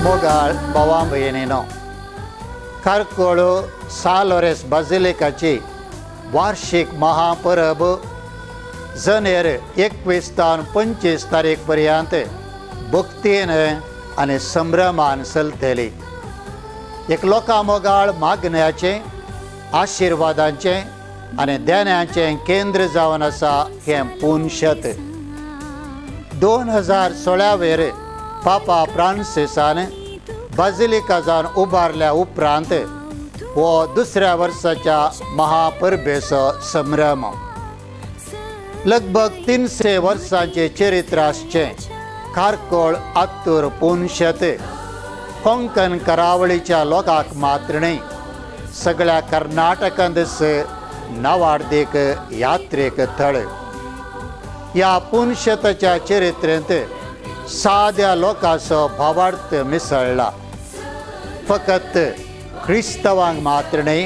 मोगाळ भावां भयणीनो, कार्कोळो सालोरेस बाजिलिकाची वार्षिक महापरब जनेर 21 ते 25 तारीख पर्यंत भक्तीन आनी संभ्रमान चलतली. एक लोकांमोगाळ मागण्याचे, आशिर्वादांचे आनी देण्याचे केंद्र जावन आसा हें पुनशत. 2016 वेर पापा फ्रांसिसान बाजिलिका जावन उबारल्या उपरांत हो दुसऱ्या वर्साच्या महापरबेचो संभ्रम. लगभग 300 वर्सांचे चरित्र आसचें कार्कोळ आत्तूर पुनशत कोंकण करावळीच्या लोकांक मात्र न्ही, सगळ्या कर्नाटकांतच नावार्दीक यात्रेक थळ. ह्या पुनशताच्या चरित्रेंत साद्या लोकांचो भावार्थ मिसळ्ळा. फकत क्रिस्तवांक मात्र न्ही,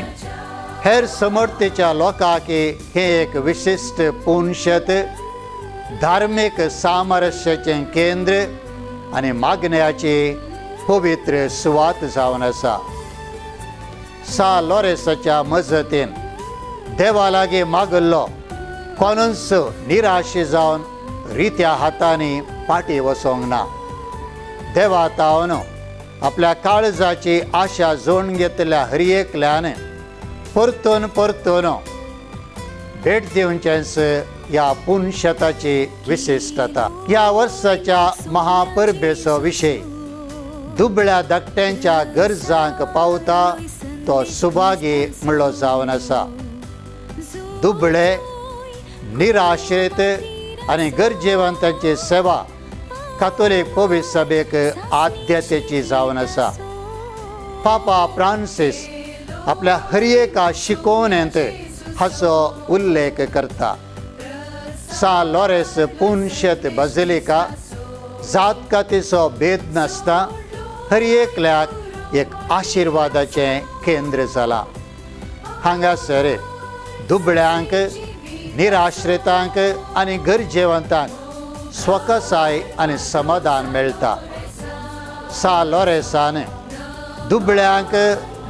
हेर समर्थेच्या लोकांक हें एक विशिश्ट पुनशत, धार्मीक सामरस्याचें केंद्र आनी मागण्याची पवित्र सुवात जावन आसा. सा लोरेसाच्या मजतीन देवा लागीं मागल्लो कोणूच निराशे जावन रित्या हातांनी फाटी वचोंक ना. देवा तावन आपल्या काळजाची आशा जोडून घेतल्या हर एकल्यान परतून भेट दिवचेंच ह्या पुनशताची विशिश्टता. ह्या वर्साच्या महापरबेचो विशय दुबळ्या धाकट्यांच्या गरजांक पावता तो सुभागी म्हणलो जावन आसा. दुबळे, निराश्रीत आनी गरजेवंतांची सेवा कातोलीक पवित्र सभेक आद्यतेची जावन आसा. पापा फ्रांसीस आपल्या हर एका शिकोवणेंत हाचो उल्लेख करता. सा लोरेस पुनशत बाजिलिका जातकातीचो भेद नासता हर एकल्याक एक आशिर्वादाचें केंद्र जाला. हांगासर दुबळ्यांक, निराश्रितांक आनी गरजेवंतांक स्वकसाय आनी समाधान मेळटा. सा लोरेसान दुबळ्यांक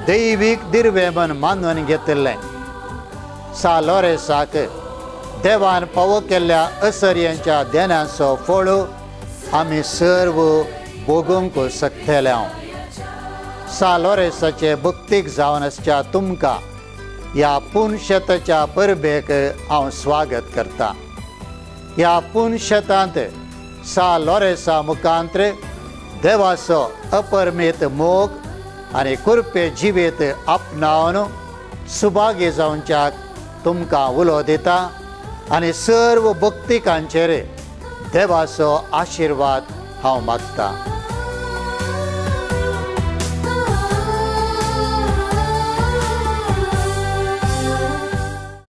दैवीक दिर्वे म्हूण मानून घेतिल्लें. सा लोरेसाक देवान फावो केल्ल्या असर्यांच्या देण्याचो फळ आमी सर्व भोगूंक शकतले. सा लोरेसाचे भक्तीक जावन आसच्या तुमकां ह्या पुनशताच्या परबेक हांव स्वागत करतां. ह्या पुनशतांत सा लोरेसा मुखांत्र देवाचो अपरमीत मोग आनी कृपे जिवीत आपणावन सुभागी जावच्याक तुमकां उलो दिता आनी सर्व भक्तिकांचेर देवाचो आशिर्वाद हांव मागतां.